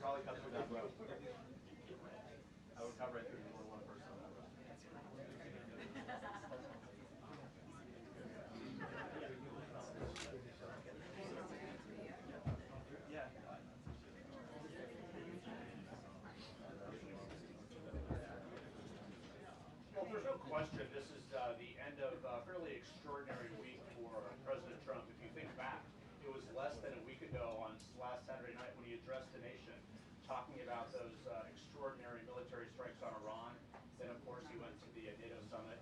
probably cut through that road. I would cut right through to only one person on that road. Yeah. Well, there's no question this is the end of a fairly extraordinary week for President Trump. If you think back, it was less than a week ago on last Saturday night when he addressed the nation, talking about those extraordinary military strikes on Iran. Then, of course, he went to the NATO summit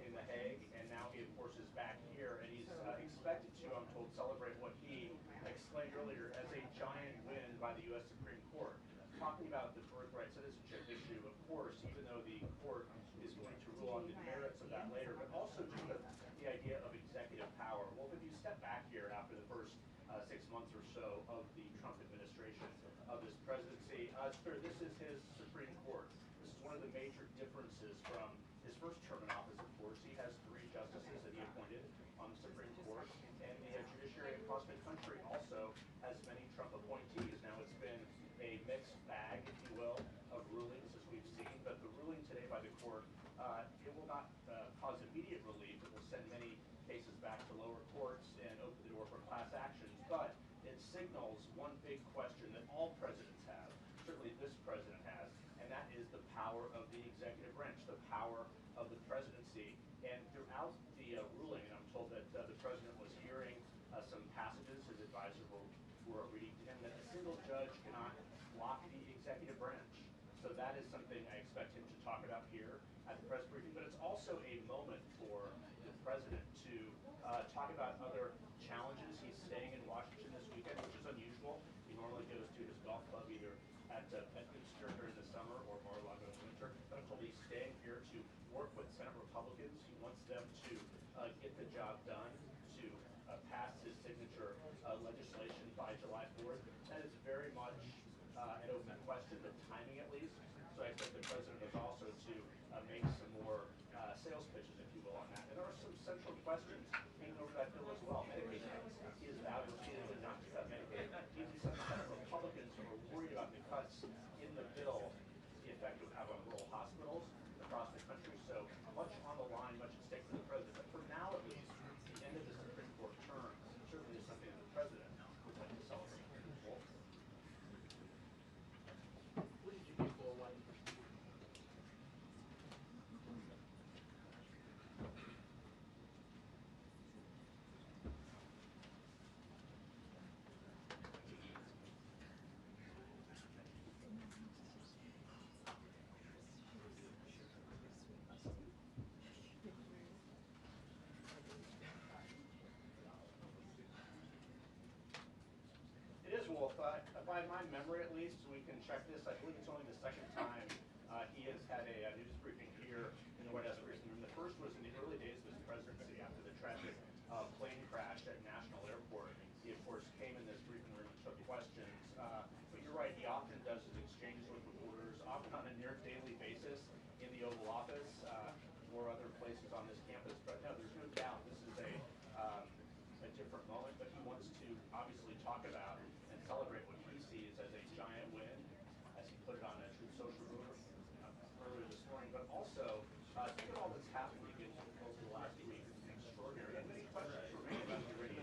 in The Hague, and now he, of course, is back here, and he's expected to, I'm told, celebrate what he explained earlier as a giant win by the U.S. Supreme Court. Talking about the birthright citizenship issue, of course, even though the court is going to rule on the merits of that later, but also just the idea of executive power. Well, if you step back here after the first 6 months or so of the Trump administration, of this presidency, this is his Supreme Court. This is one of the major differences from his first term in office, of course. He has 3 justices that he appointed on the Supreme Court, and the judiciary across the country also has many Trump appointees. Now, it's been a mixed bag, if you will, of rulings, as we've seen, but the ruling today by the court, it will not cause immediate relief. It will send many cases back to lower courts and open the door for class actions, but it signals one big question that all presidents have, certainly this president has, and that is the power of the executive branch, the power of the presidency. And throughout the ruling, and I'm told that the president was hearing some passages his advisors were reading to him, that a single judge cannot block the executive branch. So that is something I expect him to talk about here at the press briefing, but it's also a moment for the president to talk about other challenges. He's staying in Washington this weekend, which is unusual. He normally goes to his golf club either at Bedminster during the summer or Mar-a-Lago in the winter, but I'm told he's staying here to work with Senate Republicans. He wants them to get the job done, to pass his signature legislation by July 4th. That is very much an open question, the timing at least. So I expect the president is also to make some more sales pitches, if you will, on that. And there are some central questions hanging over that bill as well. Medicaid is vowed repeatedly not to cut Medicaid. Even some Senate Republicans who are worried about the cuts in the bill, the effect it would have on rural hospitals across the country. So much on the line, much at stake for the president. But for now, at least, the end of the Supreme Court term certainly is something that the president would like to celebrate. Well, what did you do for a while? it is, Wolf. By my memory, at least, we can check this. I believe it's only the second time he has had a news briefing here in the White House briefing room. The first was in the early days of his presidency after the tragic plane crash at National Airport. He, of course, came in this briefing room and took questions. But you're right, he often does his exchanges with reporters, often on a near daily basis in the Oval Office or other places on this campus. But no, there's no doubt this is a different moment, but he wants to obviously talk about and celebrate what he sees as a giant win, as he put it on a Truth Social earlier this morning, but also think of all that's happened over the last week. It's extraordinary. And many questions remain about the Iranian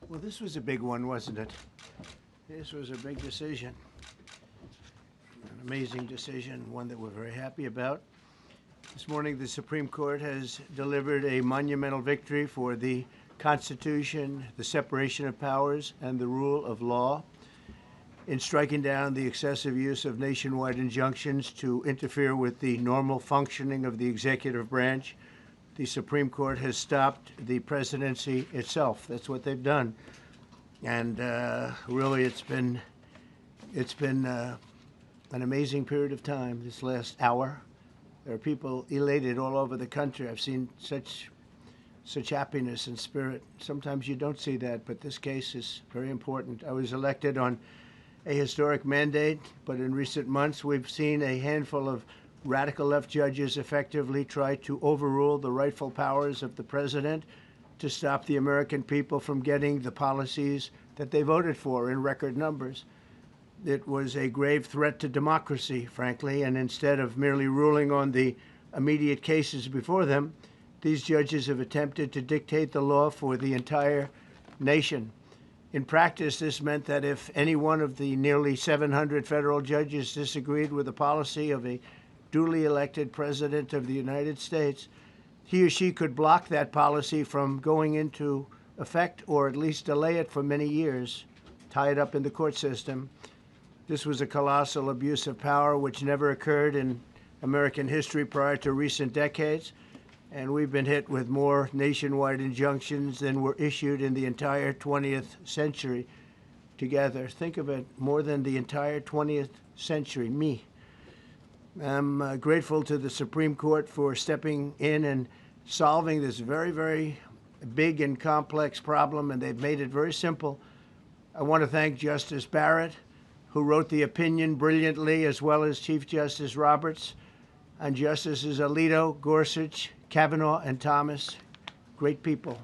Well, this was a big one, wasn't it? This was a big decision. An amazing decision, one that we're very happy about. This morning, the Supreme Court has delivered a monumental victory for the Constitution, the separation of powers, and the rule of law in striking down the excessive use of nationwide injunctions to interfere with the normal functioning of the executive branch. The Supreme Court has stopped the presidency itself. That's what they've done. And really, it's been an amazing period of time this last hour. There are people elated all over the country. I've seen such happiness and spirit. Sometimes you don't see that, but this case is very important. I was elected on a historic mandate, but in recent months we've seen a handful of radical left judges effectively try to overrule the rightful powers of the president to stop the American people from getting the policies that they voted for in record numbers. It was a grave threat to democracy, frankly, and instead of merely ruling on the immediate cases before them, these judges have attempted to dictate the law for the entire nation. In practice, this meant that if any one of the nearly 700 federal judges disagreed with the policy of a duly elected president of the United States, he or she could block that policy from going into effect or at least delay it for many years, tie it up in the court system. This was a colossal abuse of power which never occurred in American history prior to recent decades, and we've been hit with more nationwide injunctions than were issued in the entire 20th century together. Think of it, more than the entire 20th century, me. I'm grateful to the Supreme Court for stepping in and solving this very, very big and complex problem, and they've made it very simple. I want to thank Justice Barrett, who wrote the opinion brilliantly, as well as Chief Justice Roberts, and Justices Alito, Gorsuch, Kavanaugh, and Thomas. Great people.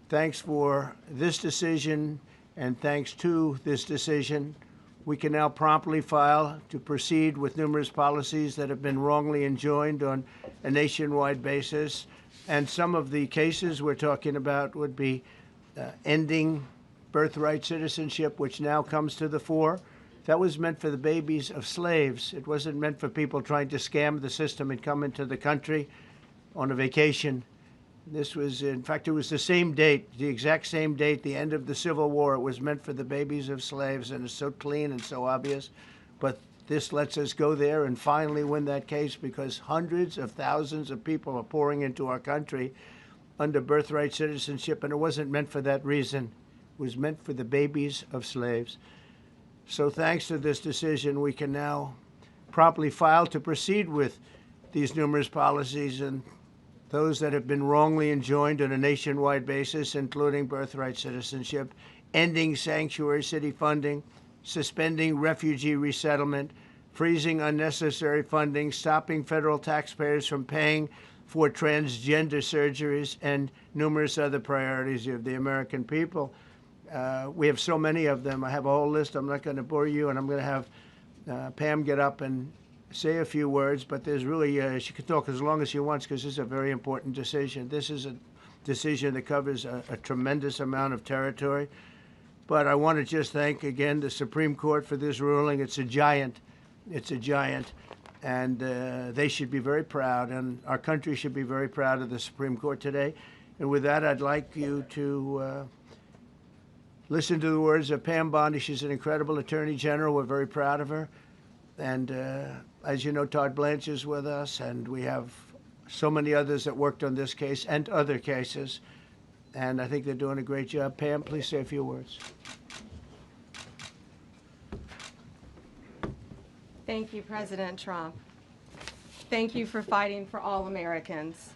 Thanks for this decision, and thanks to this decision, we can now promptly file to proceed with numerous policies that have been wrongly enjoined on a nationwide basis. And some of the cases we're talking about would be ending birthright citizenship, which now comes to the fore. That was meant for the babies of slaves. It wasn't meant for people trying to scam the system and come into the country on a vacation. This was, in fact, it was the same date, the exact same date, the end of the Civil War. It was meant for the babies of slaves, and it's so clean and so obvious. But this lets us go there and finally win that case, because hundreds of thousands of people are pouring into our country under birthright citizenship, and it wasn't meant for that reason. It was meant for the babies of slaves. So thanks to this decision, we can now promptly file to proceed with these numerous policies and those that have been wrongly enjoined on a nationwide basis, including birthright citizenship, ending sanctuary city funding, suspending refugee resettlement, freezing unnecessary funding, stopping federal taxpayers from paying for transgender surgeries, and numerous other priorities of the American people. We have so many of them. I have a whole list. I'm not going to bore you, and I'm going to have Pam get up and say a few words, but there's really, she can talk as long as she wants, because this is a very important decision. This is a decision that covers a tremendous amount of territory. But I want to just thank again the Supreme Court for this ruling. It's a giant. It's a giant. And they should be very proud, and our country should be very proud of the Supreme Court today. And with that, I'd like you to listen to the words of Pam Bondi. She's an incredible Attorney General. We're very proud of her. And as you know, Todd Blanche is with us, and we have so many others that worked on this case and other cases. And I think they're doing a great job. Pam, please say a few words. Thank you, President Trump. Thank you for fighting for all Americans.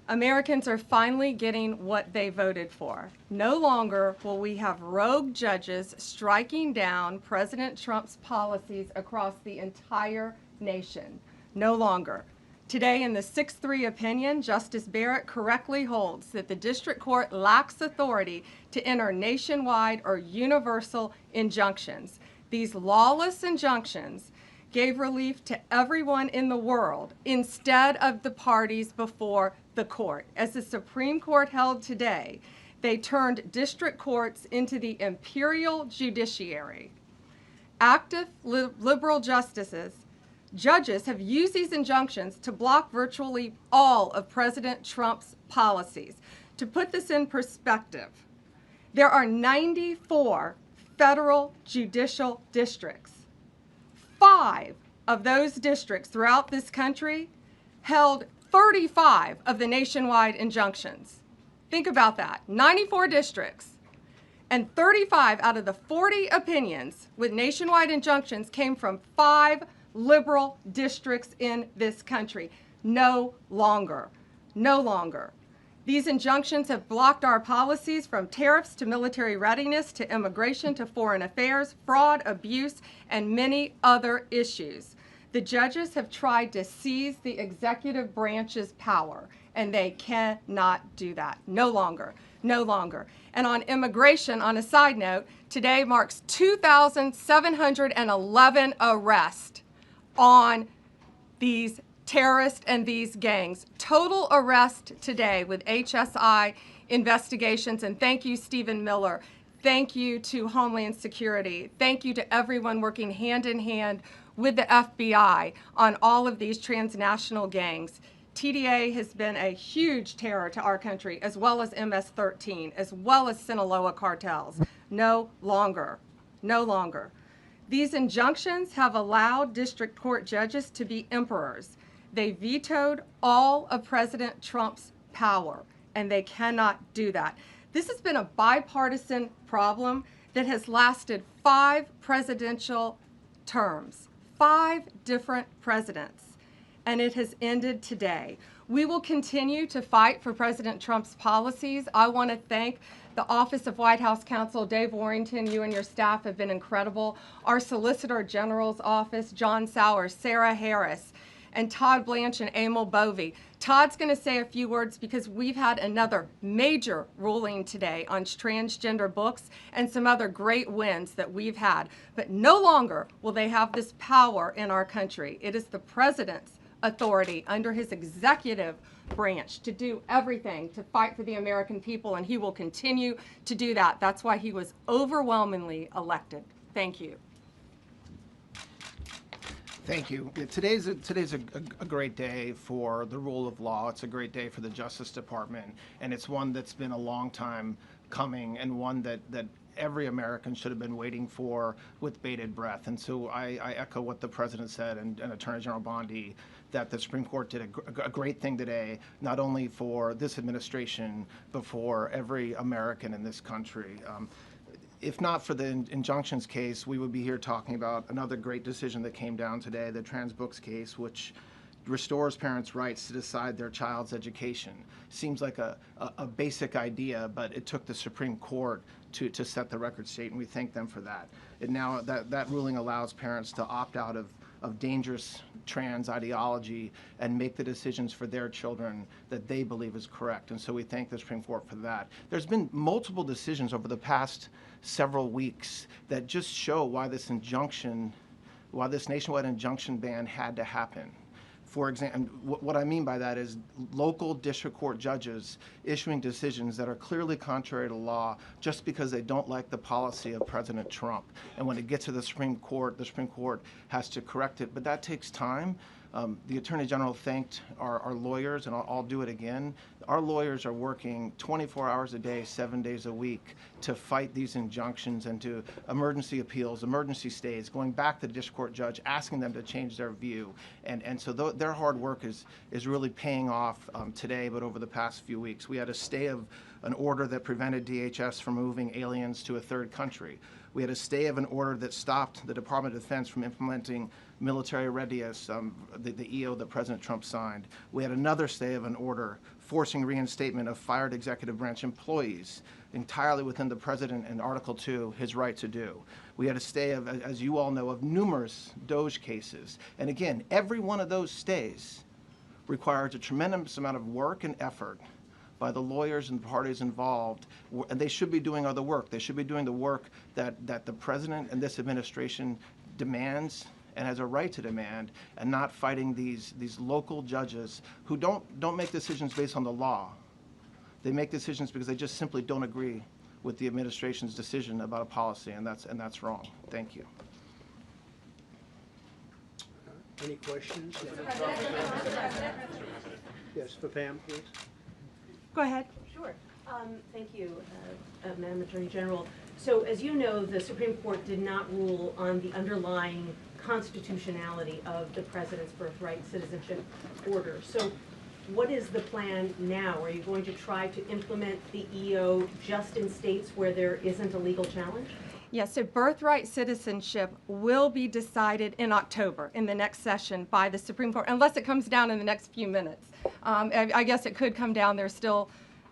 Americans are finally getting what they voted for. No longer will we have rogue judges striking down President Trump's policies across the entire nation. No longer. Today, in the 6-3 opinion, Justice Barrett correctly holds that the district court lacks authority to enter nationwide or universal injunctions. These lawless injunctions gave relief to everyone in the world instead of the parties before the court. As the Supreme Court held today, they turned district courts into the imperial judiciary. Active liberal judges have used these injunctions to block virtually all of President Trump's policies. To put this in perspective, there are 94 federal judicial districts. 5 of those districts throughout this country held 35 of the nationwide injunctions. Think about that. 94 districts, and 35 out of the 40 opinions with nationwide injunctions came from 5 liberal districts in this country. No longer. No longer. These injunctions have blocked our policies from tariffs to military readiness to immigration to foreign affairs, fraud, abuse, and many other issues. The judges have tried to seize the executive branch's power, and they cannot do that. No longer. No longer. And on immigration, on a side note, today marks 2,711 arrests on these terrorists and these gangs. Total arrest today with HSI investigations. And thank you, Stephen Miller. Thank you to Homeland Security. Thank you to everyone working hand in hand with the FBI on all of these transnational gangs. TDA has been a huge terror to our country, as well as MS-13, as well as Sinaloa cartels. No longer. No longer. These injunctions have allowed district court judges to be emperors. They vetoed all of President Trump's power, and they cannot do that. This has been a bipartisan problem that has lasted 5 presidential terms, 5 different presidents, and it has ended today. We will continue to fight for President Trump's policies. I want to thank the Office of White House Counsel, Dave Warrington. You and your staff have been incredible. Our Solicitor General's office, John Sowers, Sarah Harris, and Todd Blanche and Emil Bovey. Todd's going to say a few words because we've had another major ruling today on transgender books and some other great wins that we've had. But no longer will they have this power in our country. It is the president's authority under his executive branch to do everything to fight for the American people, and he will continue to do that. That's why he was overwhelmingly elected. Thank you. Thank you. Today's a great day for the rule of law. It's a great day for the Justice Department, and it's one that's been a long time coming, and one that every American should have been waiting for with bated breath. And so I echo what the President said and Attorney General Bondi, that the Supreme Court did a great thing today, not only for this administration, but for every American in this country. If not for the injunctions case, we would be here talking about another great decision that came down today, the trans books case, which restores parents' rights to decide their child's education. Seems like a basic idea, but it took the Supreme Court to set the record straight, and we thank them for that. And now that ruling allows parents to opt out of dangerous trans ideology and make the decisions for their children that they believe is correct. And so we thank the Supreme Court for that. There's been multiple decisions over the past several weeks that just show why this nationwide injunction ban had to happen. For example, what I mean by that is local district court judges issuing decisions that are clearly contrary to law just because they don't like the policy of President Trump. And when it gets to the Supreme Court has to correct it. But that takes time. The Attorney General thanked our lawyers, and I'll do it again. Our lawyers are working 24 hours a day, 7 days a week to fight these injunctions and to emergency appeals, emergency stays, going back to the district court judge, asking them to change their view. And so their hard work is really paying off today, but over the past few weeks. We had a stay of an order that prevented DHS from moving aliens to a third country. We had a stay of an order that stopped the Department of Defense from implementing military readiness, the EO that President Trump signed. We had another stay of an order forcing reinstatement of fired executive branch employees entirely within the President and Article 2, his right to do. We had a stay of, as you all know, of numerous DOJ cases. And again, every one of those stays requires a tremendous amount of work and effort by the lawyers and parties involved, and they should be doing other work. They should be doing the work that the President and this administration demands and has a right to demand, and not fighting these local judges who don't make decisions based on the law. They make decisions because they just simply don't agree with the administration's decision about a policy, and that's wrong. Thank you. Any questions? Yes, for Pam, please. Go ahead. Sure. Thank you, Madam Attorney General. So as you know, the Supreme Court did not rule on the underlying constitutionality of the President's birthright citizenship order. So what is the plan now? Are you going to try to implement the EO just in states where there isn't a legal challenge? Yes, so birthright citizenship will be decided in October, in the next session, by the Supreme Court, unless it comes down in the next few minutes. I guess it could come down.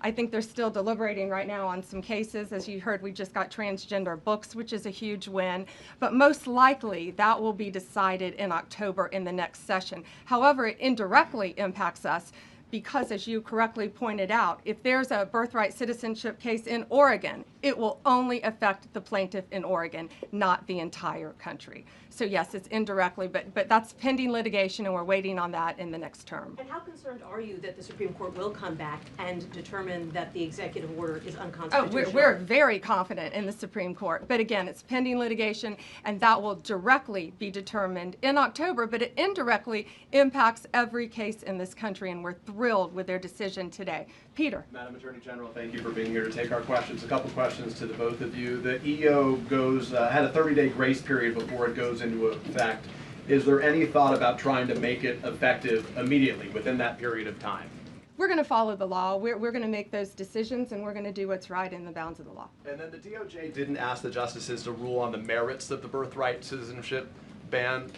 I think they're still deliberating right now on some cases. As you heard, we just got transgender books, which is a huge win. But most likely, that will be decided in October in the next session. However, it indirectly impacts us because, as you correctly pointed out, if there's a birthright citizenship case in Oregon, it will only affect the plaintiff in Oregon, not the entire country. So yes, it's indirectly, but that's pending litigation, and we're waiting on that in the next term. And how concerned are you that the Supreme Court will come back and determine that the executive order is unconstitutional? Oh, we're very confident in the Supreme Court. But again, it's pending litigation, and that will directly be determined in October, but it indirectly impacts every case in this country, and we're thrilled with their decision today. Peter. Madam Attorney General, thank you for being here to take our questions. A couple questions to the both of you. The EO had a 30-day grace period before it goes into effect. Is there any thought about trying to make it effective immediately within that period of time? We're going to follow the law. We're going to make those decisions, and we're going to do what's right in the bounds of the law. And then the DOJ didn't ask the justices to rule on the merits of the birthright citizenship ban.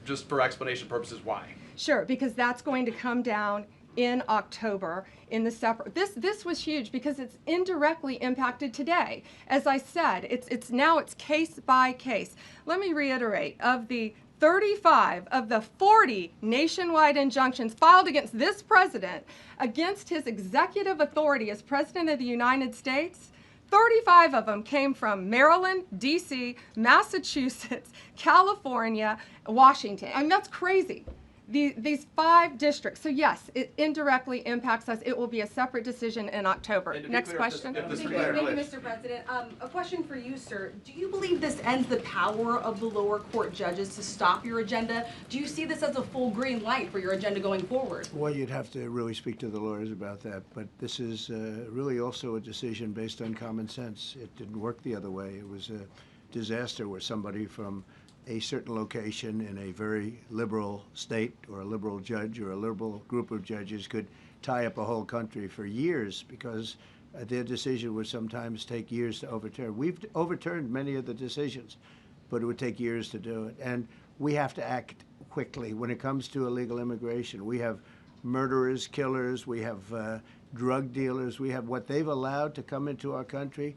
Just for explanation purposes, why? Sure, because that's going to come down in October in the separate. This was huge because it's indirectly impacted today. As I said, it's case by case. Let me reiterate, of the 35 of the 40 nationwide injunctions filed against this president, against his executive authority as President of the United States, 35 of them came from Maryland, D.C., Massachusetts, California, Washington. I mean, that's crazy. These 5 districts. So yes, it indirectly impacts us. It will be a separate decision in October. Next question. Thank you, Mr. President. A question for you, sir. Do you believe this ends the power of the lower court judges to stop your agenda? Do you see this as a full green light for your agenda going forward? Well, you'd have to really speak to the lawyers about that, but this is really also a decision based on common sense. It didn't work the other way. It was a disaster where somebody from a certain location in a very liberal state, or a liberal judge, or a liberal group of judges could tie up a whole country for years because their decision would sometimes take years to overturn. We've overturned many of the decisions, but it would take years to do it. And we have to act quickly when it comes to illegal immigration. We have murderers, killers, we have drug dealers, we have what they've allowed to come into our country.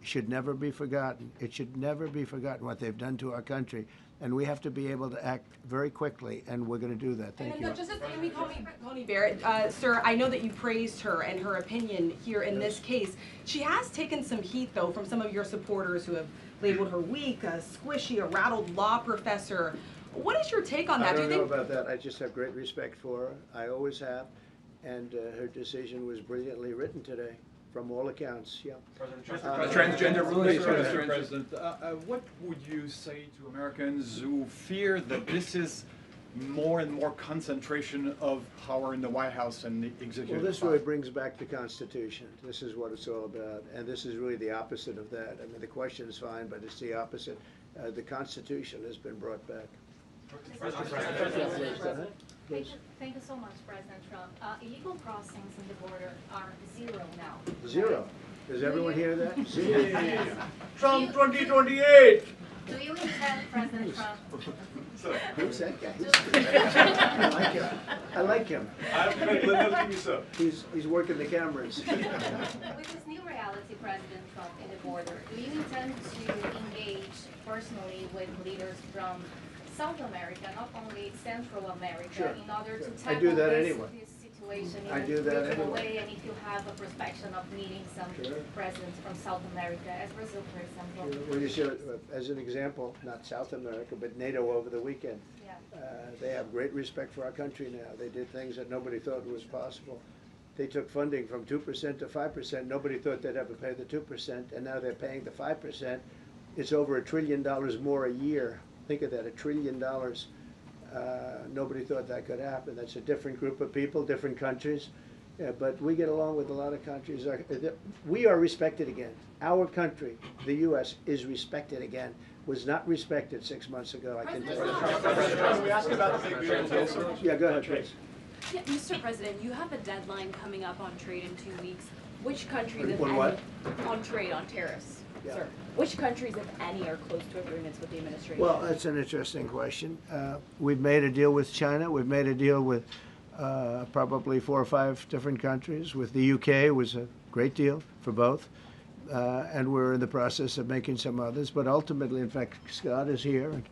Should never be forgotten. It should never be forgotten what they've done to our country. And we have to be able to act very quickly, and we're going to do that. Thank you. Just as Amy Coney Barrett, sir, I know that you praised her and her opinion here in this case. She has taken some heat, though, from some of your supporters who have labeled her weak, a squishy, a rattled law professor. What is your take on that? I don't know about that. I just have great respect for her. I always have. And her decision was brilliantly written today. From all accounts, yeah. Transgender ruling, Mr. President. What would you say to Americans who fear that this is more and more concentration of power in the White House and the executive? Well, this really brings back the Constitution. This is what it's all about, and this is really the opposite of that. I mean, the question is fine, but it's the opposite. The Constitution has been brought back. Thank you so much, President Trump. Illegal crossings in the border are 0 now. 0. Does everyone hear that? 0. Trump 2028! Do you intend, President Trump? Who's that guy? I like him. He's working the cameras. With this new reality, President Trump, in the border, do you intend to engage personally with leaders from South America, not only Central America, Sure. in order to I tackle do that anyway. this situation? situation I in do a that regional anyway. way, and if you have a perspective of meeting some Sure. presidents from South America, as Brazil, for example. Well, you see, as an example, not South America, but NATO over the weekend. Yeah. They have great respect for our country now. They did things that nobody thought was possible. They took funding from 2% to 5%. Nobody thought they'd ever pay the 2%, and now they're paying the 5%. It's over $1 trillion more a year. Think of that, $1 trillion. Nobody thought that could happen. That's a different group of people, different countries. Yeah, but we get along with a lot of countries. We are respected again. Our country, the U.S., is respected again. Was not respected 6 months ago, I can tell you. Can we ask about the big beautiful Yeah, go ahead, please. Yeah, Mr. President, you have a deadline coming up on trade in 2 weeks. Which countries, if On any, what? on trade, on tariffs, Yeah. sir? Which countries, if any, are close to agreements with the administration? Well, that's an interesting question. We've made a deal with China. We've made a deal with probably 4 or 5 different countries. With the UK, it was a great deal for both. And we're in the process of making some others. But ultimately, in fact, Scott is here, and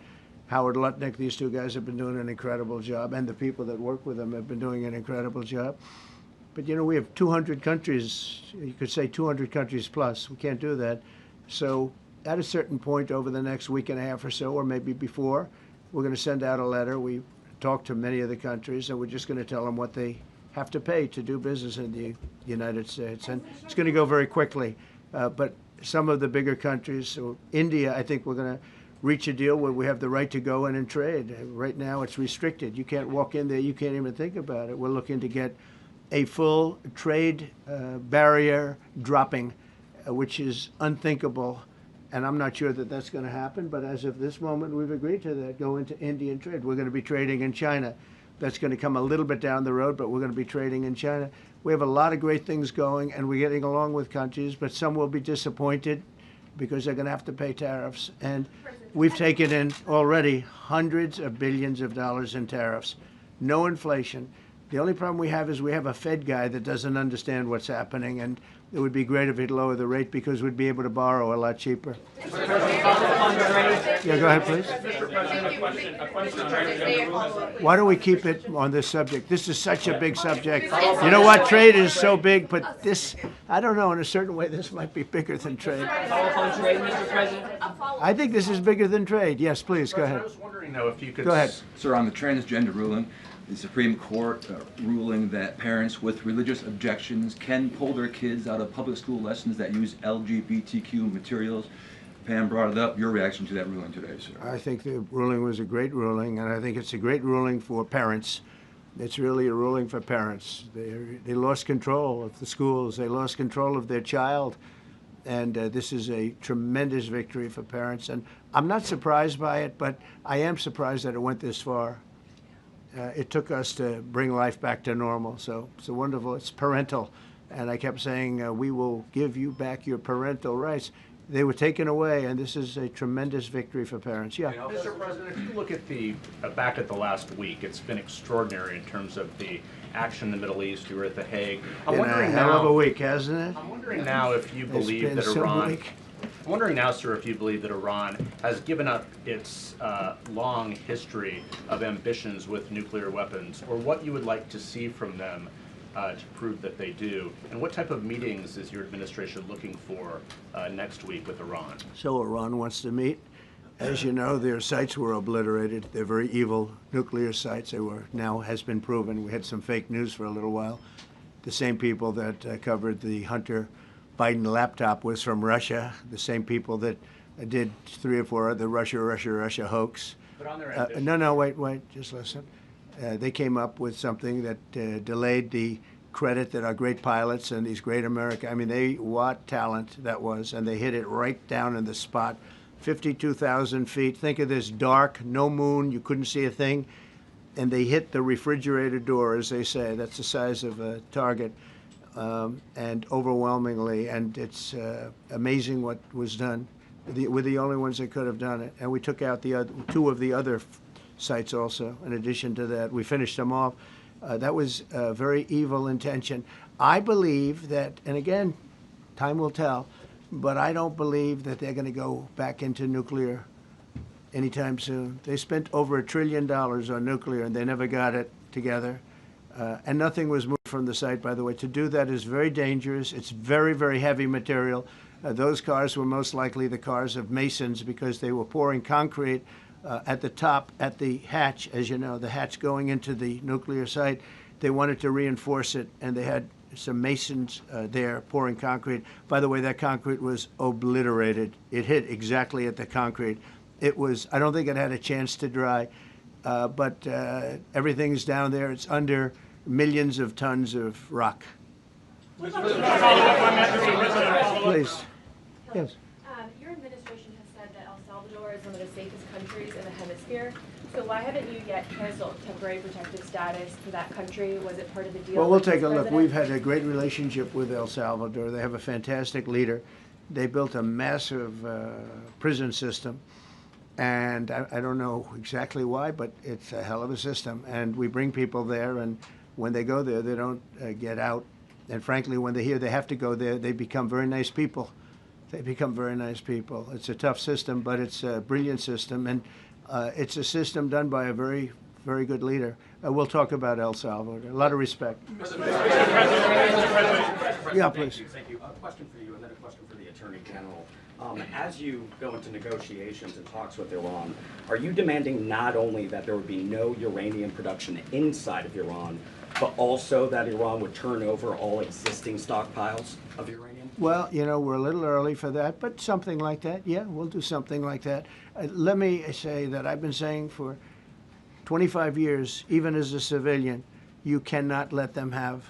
Howard Lutnick, these two guys have been doing an incredible job, and the people that work with them have been doing an incredible job. But, you know, we have 200 countries, you could say 200 countries plus. We can't do that. So at a certain point over the next week and a half or so, or maybe before, we're going to send out a letter. We talked to many of the countries, and we're just going to tell them what they have to pay to do business in the United States. And it's going to go very quickly. But some of the bigger countries, so India, I think we're going to reach a deal where we have the right to go in and trade. Right now it's restricted. You can't walk in there. You can't even think about it. We're looking to get a full trade barrier dropping, which is unthinkable. And I'm not sure that that's going to happen. But as of this moment, we've agreed to that, go into Indian trade. We're going to be trading in China. That's going to come a little bit down the road, but we're going to be trading in China. We have a lot of great things going, and we're getting along with countries, but some will be disappointed because they're going to have to pay tariffs. And we've taken in already hundreds of billions of dollars in tariffs. No inflation. The only problem we have is we have a Fed guy that doesn't understand what's happening, and it would be great if he'd lower the rate because we'd be able to borrow a lot cheaper. Yeah, go ahead, please. Why don't we keep it on this subject? This is such a big subject. You know what? Trade is so big, but this, I don't know, in a certain way, this might be bigger than trade. I think this is bigger than trade. Yes, please, go ahead. I was wondering, though, if you could... Go ahead. Sir, on the transgender ruling, the Supreme Court ruling that parents with religious objections can pull their kids out of public school lessons that use LGBTQ materials. Pam brought it up. Your reaction to that ruling today, sir? I think the ruling was a great ruling, and I think it's a great ruling for parents. It's really a ruling for parents. They lost control of the schools. They lost control of their child. And this is a tremendous victory for parents. And I'm not surprised by it, but I am surprised that it went this far. It took us to bring life back to normal. So it's wonderful. It's parental. And I kept saying, we will give you back your parental rights. They were taken away, and this is a tremendous victory for parents. Yeah. Mr. President, if you look at back at the last week, it's been extraordinary in terms of the action in the Middle East. You were at The Hague. Been a hell of a week, hasn't it? I'm wondering now if you believe that Iran... I'm wondering now, sir, if you believe that Iran has given up its long history of ambitions with nuclear weapons, or what you would like to see from them to prove that they do, and what type of meetings is your administration looking for next week with Iran? So Iran wants to meet. As you know, their sites were obliterated. They're very evil nuclear sites. They were, now has been proven. We had some fake news for a little while. The same people that covered the Hunter Biden laptop was from Russia, the same people that did 3 or 4 other Russia hoax. But on their ambition. No, wait, just listen. They came up with something that delayed the credit that our great pilots and these great what talent that was, and they hit it right down in the spot. 52,000 feet. Think of this dark, no moon, you couldn't see a thing, and they hit the refrigerator door, as they say. That's the size of a target. And overwhelmingly, and it's amazing what was done. We're the only ones that could have done it, and we took out the 2 of the other sites also. In addition to that, we finished them off. That was a very evil intention. I believe that, and again, time will tell, but I don't believe that they're going to go back into nuclear anytime soon. They spent over $1 trillion on nuclear, and they never got it together, and nothing was moving. from the site, by the way. To do that is very dangerous. It's very, very heavy material. Those cars were most likely the cars of masons because they were pouring concrete at the top, at the hatch, as you know, the hatch going into the nuclear site. They wanted to reinforce it, and they had some masons there pouring concrete. By the way, that concrete was obliterated. It hit exactly at the concrete. It was, I don't think it had a chance to dry, but everything's down there. It's under millions of tons of rock. Please. Yes. Your administration has said that El Salvador is one of the safest countries in the hemisphere. So why haven't you yet canceled temporary protective status for that country? Was it part of the deal? Well, we'll with this take a look. president? We've had a great relationship with El Salvador. They have a fantastic leader. They built a massive prison system. And I don't know exactly why, but it's a hell of a system. And we bring people there, and when they go there, they don't get out. And frankly, when they hear they have to go there, they become very nice people. They become very nice people. It's a tough system, but it's a brilliant system. And it's a system done by a very, very good leader. We'll talk about El Salvador. A lot of respect. Yeah, please. Thank you. A question for you, and then a question for the Attorney General. As you go into negotiations and talks with Iran, are you demanding not only that there would be no uranium production inside of Iran, but also that Iran would turn over all existing stockpiles of uranium? Well, you know, we're a little early for that, but something like that, yeah, we'll do something like that. Let me say that I've been saying for 25 years, even as a civilian, you cannot let them have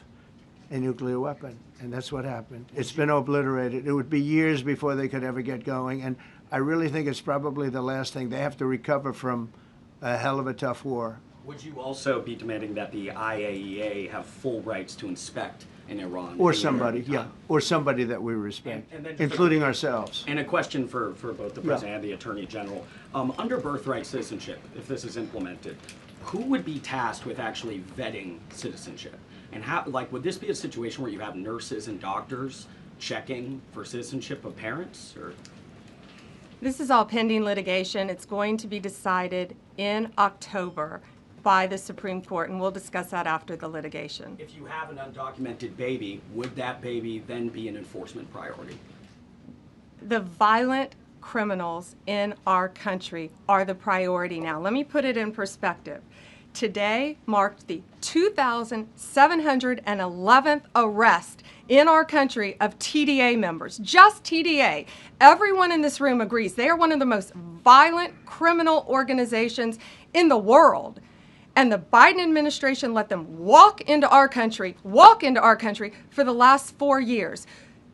a nuclear weapon. And that's what happened. It's been obliterated. It would be years before they could ever get going. And I really think it's probably the last thing. They have to recover from a hell of a tough war. Would you also be demanding that the IAEA have full rights to inspect in Iran? Or somebody, yeah, or somebody that we respect, And then including ourselves. And a question for both the President and the Attorney General. Under birthright citizenship, if this is implemented, who would be tasked with actually vetting citizenship? And how, like, would this be a situation where you have nurses and doctors checking for citizenship of parents, or? This is all pending litigation. It's going to be decided in October by the Supreme Court, and we'll discuss that after the litigation. If you have an undocumented baby, would that baby then be an enforcement priority? The violent criminals in our country are the priority now. Let me put it in perspective. Today marked the 2,711th arrest in our country of TDA members, just TDA. Everyone in this room agrees they are one of the most violent criminal organizations in the world. And the Biden administration let them walk into our country for the last 4 years.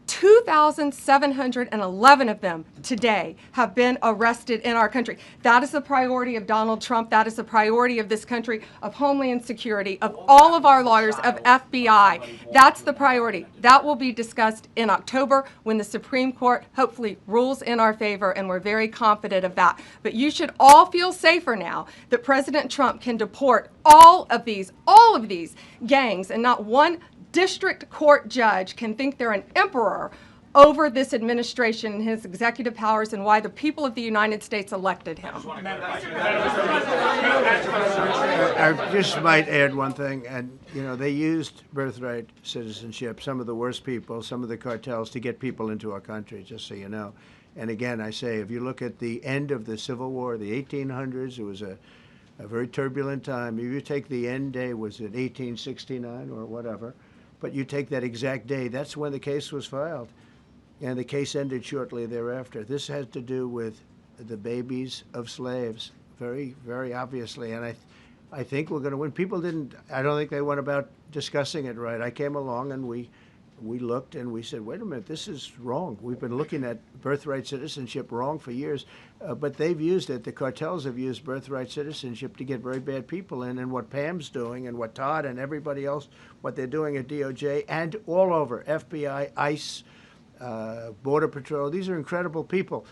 2,711 of them today have been arrested in our country. That is the priority of Donald Trump. That is the priority of this country, of Homeland Security, of all of our lawyers, of FBI. That's the priority. That will be discussed in October when the Supreme Court hopefully rules in our favor, and we're very confident of that. But you should all feel safer now that President Trump can deport all of these gangs, and not one district court judge can think they're an emperor over this administration and his executive powers and why the people of the United States elected him. I just might add one thing, and you know, they used birthright citizenship, some of the worst people, some of the cartels, to get people into our country, just so you know. And again, I say, if you look at the end of the Civil War, the 1800s, it was a very turbulent time. If you take the end day, was it 1869 or whatever, but you take that exact day, that's when the case was filed. And the case ended shortly thereafter. This has to do with the babies of slaves, very, very obviously. And I think we're going to win. People didn't, I don't think they went about discussing it right. I came along and we looked and we said, wait a minute, this is wrong. We've been looking at birthright citizenship wrong for years, but they've used it. The cartels have used birthright citizenship to get very bad people in. And what Pam's doing and what Todd and everybody else, what they're doing at DOJ and all over, FBI, ICE, Border Patrol, these are incredible people.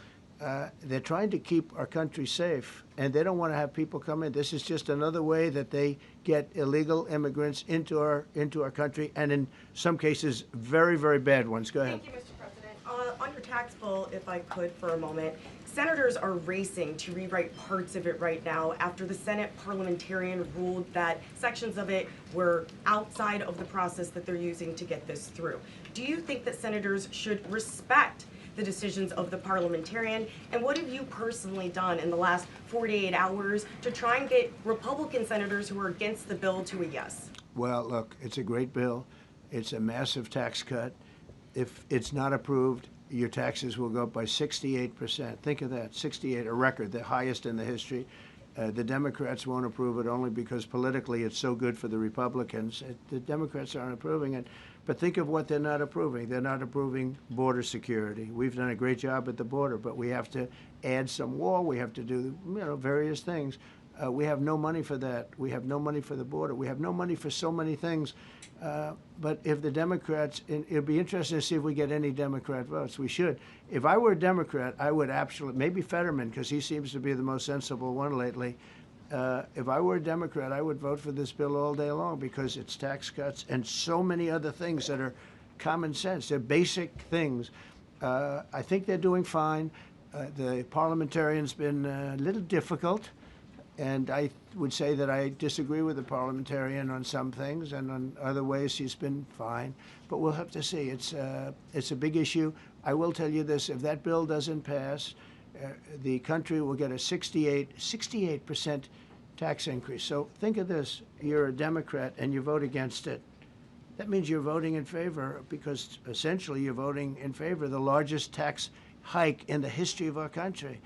They're trying to keep our country safe, and they don't want to have people come in. This is just another way that they get illegal immigrants into our country, and in some cases, very, very bad ones. Go ahead. Thank you, Mr. President. On your tax bill, if I could for a moment, senators are racing to rewrite parts of it right now after the Senate parliamentarian ruled that sections of it were outside of the process that they're using to get this through. Do you think that senators should respect the decisions of the parliamentarian? And what have you personally done in the last 48 hours to try and get Republican senators who are against the bill to a yes? Well, look, it's a great bill. It's a massive tax cut. If it's not approved, your taxes will go up by 68%. Think of that, 68, a record, the highest in the history. The Democrats won't approve it only because politically it's so good for the Republicans. The Democrats aren't approving it. But think of what they're not approving. They're not approving border security. We've done a great job at the border, but we have to add some wall. We have to do, various things. We have no money for that. We have no money for the border. We have no money for so many things. But if the Democrats, it'd be interesting to see if we get any Democrat votes. We should. If I were a Democrat, I would absolutely, maybe Fetterman, because he seems to be the most sensible one lately. If I were a Democrat, I would vote for this bill all day long because it's tax cuts and so many other things that are common sense. They're basic things. I think they're doing fine. The parliamentarian's been a little difficult. And I would say that I disagree with the parliamentarian on some things, and on other ways he's been fine. But we'll have to see. It's a big issue. I will tell you this: if that bill doesn't pass, the country will get a 68% tax increase. So think of this: you're a Democrat and you vote against it. That means you're voting in favor, because essentially you're voting in favor of the largest tax hike in the history of our country.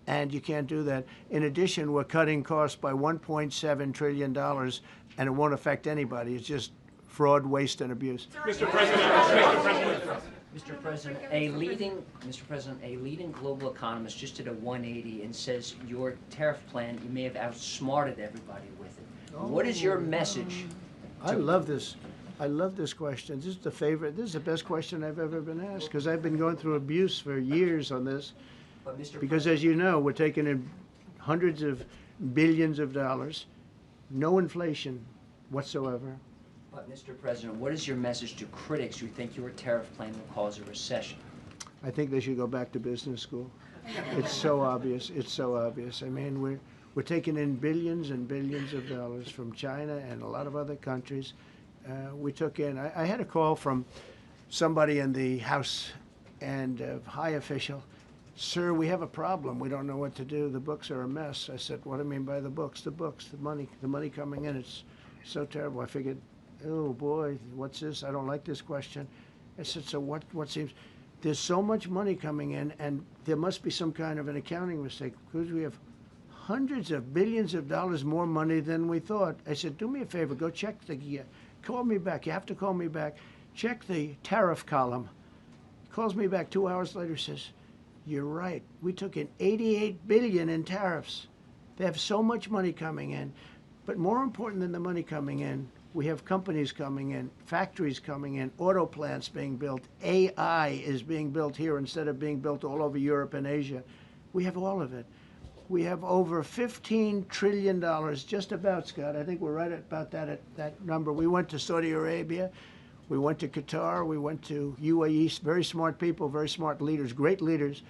And you can't do that. In addition, we're cutting costs by $1.7 trillion, and it won't affect anybody. It's just fraud, waste, and abuse. Mr. President, a leading global economist just did a 180 and says your tariff plan, you may have outsmarted everybody with it. What is your message? I love this. I love this question. This is the favorite. This is the best question I've ever been asked, because I've been going through abuse for years on this. Because as you know, we're taking in hundreds of billions of dollars, no inflation whatsoever. But Mr. President, what is your message to critics who think your tariff plan will cause a recession? I think they should go back to business school. It's so obvious. It's so obvious. I mean, we're taking in billions and billions of dollars from China and a lot of other countries. We took in, I had a call from somebody in the House and a high official. Sir, we have a problem. We don't know what to do. The books are a mess. I said, what do you mean by the books? The books, the money coming in. It's so terrible. I figured, oh boy, what's this? I don't like this question. I said, so what seems, there's so much money coming in, and there must be some kind of an accounting mistake, because we have hundreds of billions of dollars more money than we thought. I said, do me a favor, go check call me back. You have to call me back. Check the tariff column. Calls me back 2 hours later, says, you're right. We took in $88 billion in tariffs. They have so much money coming in. But more important than the money coming in, we have companies coming in, factories coming in, auto plants being built. AI is being built here instead of being built all over Europe and Asia. We have all of it. We have over $15 trillion, just about, Scott. I think we're right about that number. We went to Saudi Arabia. We went to Qatar, we went to UAE, very smart people, very smart leaders, great leaders,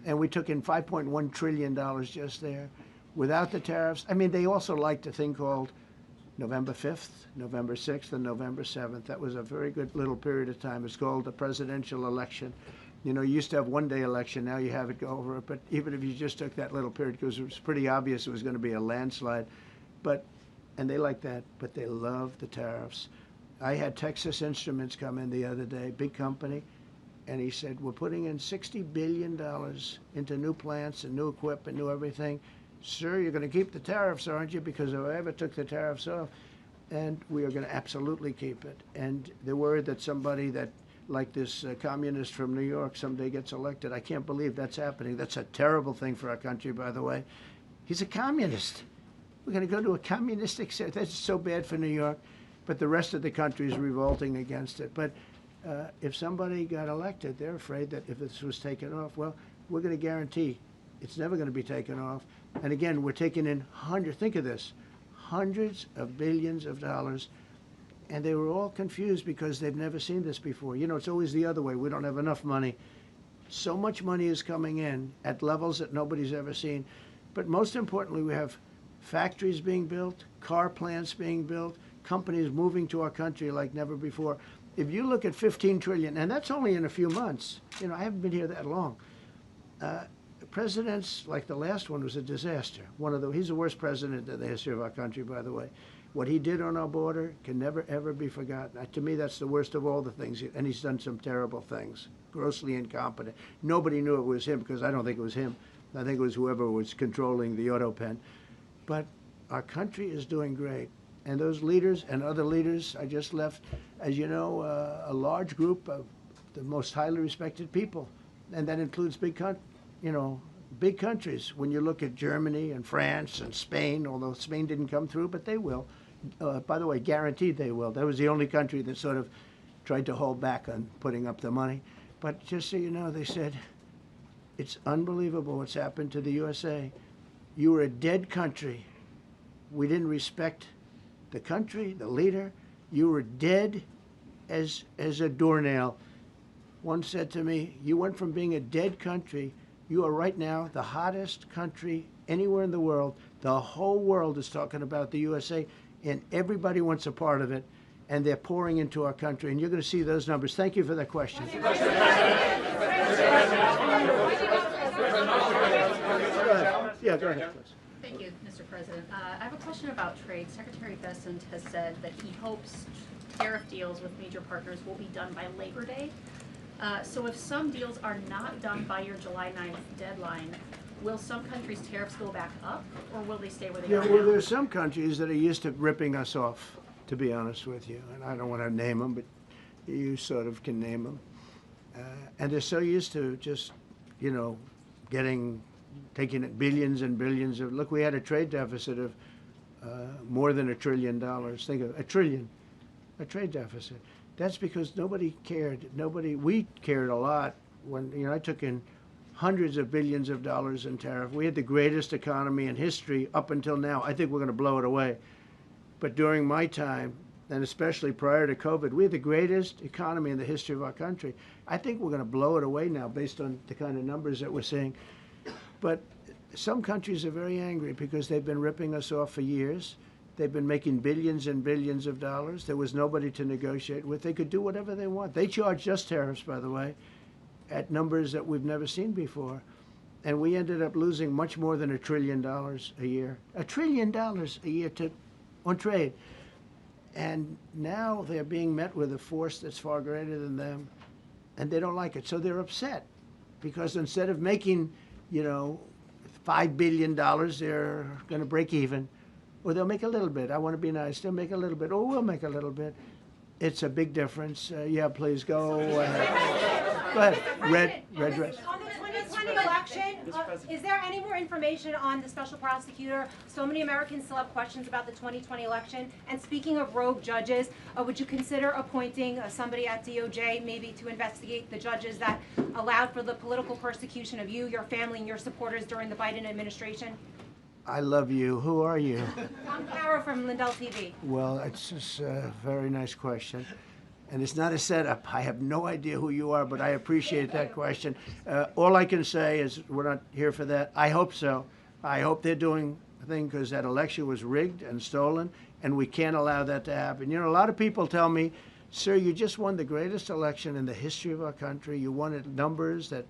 and we took in $5.1 trillion just there without the tariffs. I mean, they also liked a thing called November 5th, November 6th, and November 7th. That was a very good little period of time. It's called the presidential election. You know, you used to have one-day election, now you have it go over it, but even if you just took that little period, because it was pretty obvious it was going to be a landslide, and they like that, but they love the tariffs. I had Texas Instruments come in the other day, big company, and he said, we're putting in $60 billion into new plants and new equipment, new everything. Sir, you're going to keep the tariffs, aren't you? Because if I ever took the tariffs off, and we are going to absolutely keep it. And they're worried that somebody that, like this communist from New York, someday gets elected. I can't believe that's happening. That's a terrible thing for our country, by the way. He's a communist. We're going to go to a communistic state. That's so bad for New York. But the rest of the country is revolting against it. But if somebody got elected, they're afraid that if this was taken off, well, we're going to guarantee it's never going to be taken off. And again, we're taking in think of this, hundreds of billions of dollars. And they were all confused because they've never seen this before. You know, it's always the other way. We don't have enough money. So much money is coming in at levels that nobody's ever seen. But most importantly, we have factories being built, car plants being built, companies moving to our country like never before. If you look at 15 trillion, and that's only in a few months, you know, I haven't been here that long. Presidents like the last one was a disaster. He's the worst president in the history of our country, by the way. What he did on our border can never, ever be forgotten. To me, that's the worst of all the things. And he's done some terrible things, grossly incompetent. Nobody knew it was him because I don't think it was him. I think it was whoever was controlling the auto pen. But our country is doing great. And those leaders and other leaders I just left, as you know, a large group of the most highly respected people. And that includes big countries. When you look at Germany and France and Spain, although Spain didn't come through, but they will. By the way, guaranteed they will. That was the only country that sort of tried to hold back on putting up the money. But just so you know, they said, it's unbelievable what's happened to the USA. You were a dead country. We didn't respect the country, the leader. You were dead as a doornail. One said to me, you went from being a dead country, you are right now the hottest country anywhere in the world. The whole world is talking about the USA, and everybody wants a part of it, and they're pouring into our country, and you're going to see those numbers. Thank you for that question. Go ahead. Yeah, go ahead, please. Thank you, Mr. President. I have a question about trade. Secretary Bessent has said that he hopes tariff deals with major partners will be done by Labor Day. So if some deals are not done by your July 9th deadline, will some countries' tariffs go back up, or will they stay where they are now? Well, there are some countries that are used to ripping us off, to be honest with you. And I don't want to name them, but you sort of can name them. And they're so used to just, you know, taking billions and billions of, look, we had a trade deficit of more than $1 trillion. Think of a trade deficit. That's because nobody cared. We cared a lot when, you know, I took in hundreds of billions of dollars in tariff. We had the greatest economy in history up until now. I think we're going to blow it away. But during my time, and especially prior to COVID, we had the greatest economy in the history of our country. I think we're going to blow it away now based on the kind of numbers that we're seeing. But some countries are very angry because they've been ripping us off for years. They've been making billions and billions of dollars. There was nobody to negotiate with. They could do whatever they want. They charged us tariffs, by the way, at numbers that we've never seen before. And we ended up losing much more than $1 trillion a year. $1 trillion a year on trade. And now they're being met with a force that's far greater than them, and they don't like it. So they're upset because instead of making, you know, $5 billion, they're going to break even. Or they'll make a little bit. I want to be nice. They'll make a little bit. Or we'll make a little bit. It's a big difference. Yeah, please go ahead. Go ahead. Red dress. On the 2020 election, is there any more information on the special prosecutor? So many Americans still have questions about the 2020 election. And speaking of rogue judges, would you consider appointing somebody at DOJ maybe to investigate the judges that allowed for the political persecution of you, your family, and your supporters during the Biden administration? I love you. Who are you? I'm Kara from Lindell TV. Well, it's just a very nice question. And it's not a setup. I have no idea who you are, but I appreciate that question. All I can say is we're not here for that. I hope so. I hope they're doing a thing because that election was rigged and stolen, and we can't allow that to happen. You know, a lot of people tell me, sir, you just won the greatest election in the history of our country. You won at numbers that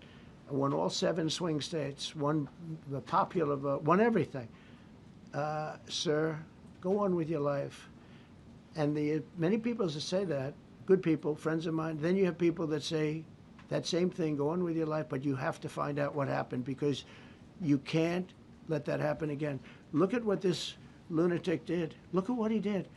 won all 7 swing states, won the popular vote, won everything. Sir, go on with your life. And many people that say that, good people, friends of mine, then you have people that say that same thing, go on with your life, but you have to find out what happened because you can't let that happen again. Look at what this lunatic did. Look at what he did.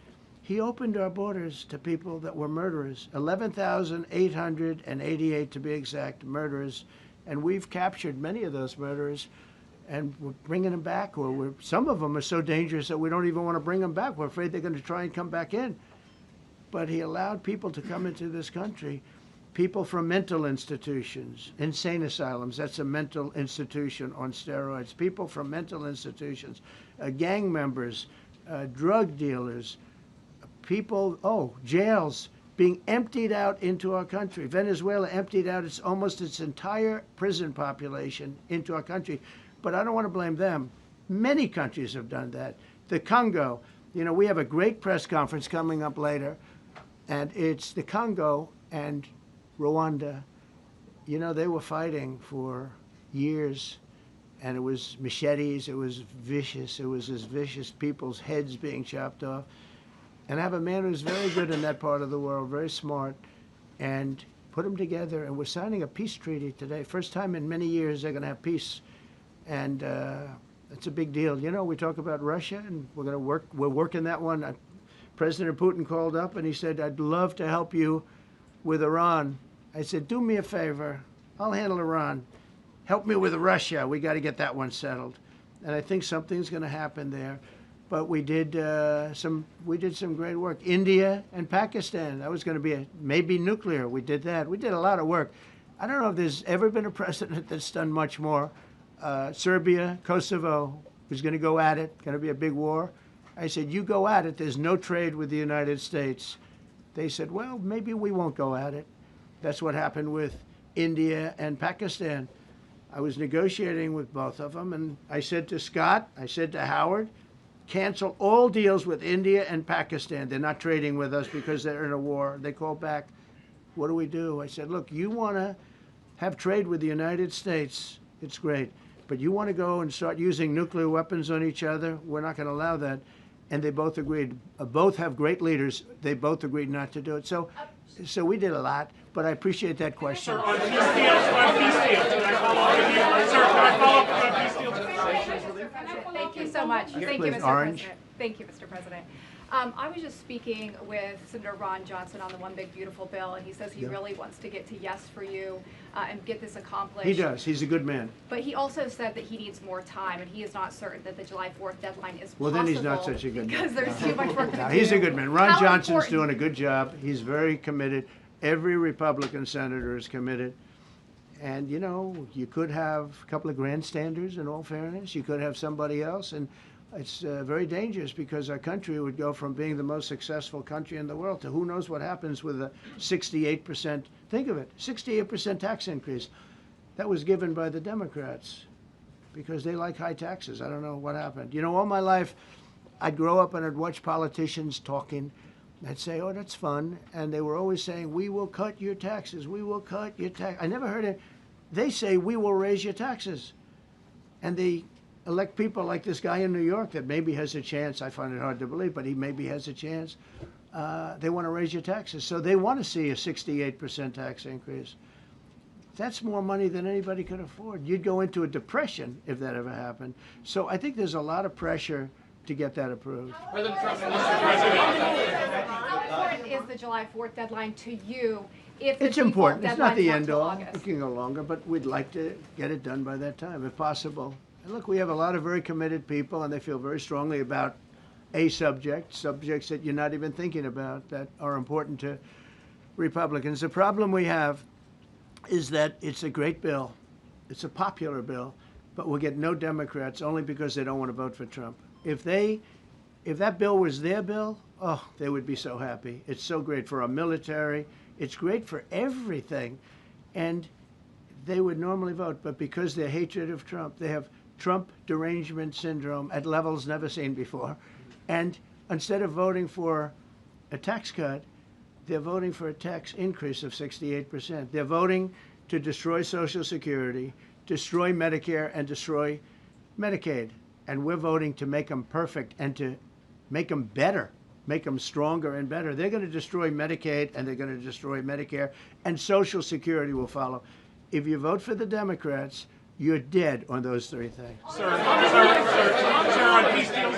He opened our borders to people that were murderers, 11,888 to be exact, murderers. And we've captured many of those murderers, and we're bringing them back. Or some of them are so dangerous that we don't even want to bring them back. We're afraid they're going to try and come back in. But he allowed people to come into this country, people from mental institutions, insane asylums. That's a mental institution on steroids. People from mental institutions, gang members, drug dealers, people, jails, being emptied out into our country. Venezuela emptied out almost its entire prison population into our country. But I don't want to blame them. Many countries have done that. The Congo, you know, we have a great press conference coming up later, and it's the Congo and Rwanda. You know, they were fighting for years, and it was machetes, it was vicious, it was as vicious, people's heads being chopped off. And I have a man who's very good in that part of the world, very smart, and put them together, and we're signing a peace treaty today. First time in many years they're going to have peace, and it's a big deal. You know, we talk about Russia, and we're working that one. President Putin called up, and he said, I'd love to help you with Iran. I said, do me a favor. I'll handle Iran. Help me with Russia. We got to get that one settled. And I think something's going to happen there. But we did some great work. India and Pakistan. That was going to be maybe nuclear. We did that. We did a lot of work. I don't know if there's ever been a president that's done much more. Serbia, Kosovo was going to go at it. Going to be a big war. I said, you go at it. There's no trade with the United States. They said, well, maybe we won't go at it. That's what happened with India and Pakistan. I was negotiating with both of them, and I said to Scott, I said to Howard, cancel all deals with India and Pakistan. They're not trading with us because they're in a war. They called back, what do we do? I said, look, you want to have trade with the United States, it's great. But you want to go and start using nuclear weapons on each other, we're not going to allow that. And they both agreed. Both have great leaders. They both agreed not to do it. So we did a lot, but I appreciate that question. Sir, on peace deals, can I follow up with you? Sir, can I follow up on peace deals? Thank you so much. Yes, Thank please. you, Mr. Orange. President. Thank you, Mr. President. I was just speaking with Senator Ron Johnson on the One Big Beautiful Bill, and he says he really wants to get to yes for you and get this accomplished. He does. He's a good man. But he also said that he needs more time, and he is not certain that the July 4th deadline is Well, possible. then he's not such a good man. Because there's too much work to do. He's a good man. Ron How Johnson's important- doing a good job. He's very committed. Every Republican senator is committed. And, you know, you could have a couple of grandstanders, in all fairness. You could have somebody else. And it's very dangerous because our country would go from being the most successful country in the world to who knows what happens with a 68%, think of it, 68% tax increase. That was given by the Democrats because they like high taxes. I don't know what happened. You know, all my life, I'd grow up and I'd watch politicians talking. I'd say, oh, that's fun. And they were always saying, we will cut your taxes. We will cut your tax. I never heard it. They say, we will raise your taxes. And they elect people like this guy in New York that maybe has a chance. I find it hard to believe, but he maybe has a chance. They want to raise your taxes. So they want to see a 68% tax increase. That's more money than anybody could afford. You'd go into a depression if that ever happened. So I think there's a lot of pressure to get that approved. President Trump, How important is the July 4th deadline to you if the It's default important. It's not deadline's the end till all. August? It can go longer, but we'd like to get it done by that time, if possible. And look, we have a lot of very committed people, and they feel very strongly about a subjects that you're not even thinking about that are important to Republicans. The problem we have is that it's a great bill. It's a popular bill, but we'll get no Democrats only because they don't want to vote for Trump. If that bill was their bill, oh, they would be so happy. It's so great for our military. It's great for everything. And they would normally vote, but because their hatred of Trump, they have Trump derangement syndrome at levels never seen before. And instead of voting for a tax cut, they're voting for a tax increase of 68%. They're voting to destroy Social Security, destroy Medicare, and destroy Medicaid. And we're voting to make them perfect and to make them better, make them stronger and better. They're going to destroy Medicaid, and they're going to destroy Medicare, and Social Security will follow. If you vote for the Democrats, you're dead on those three things. Sir, on peace deals.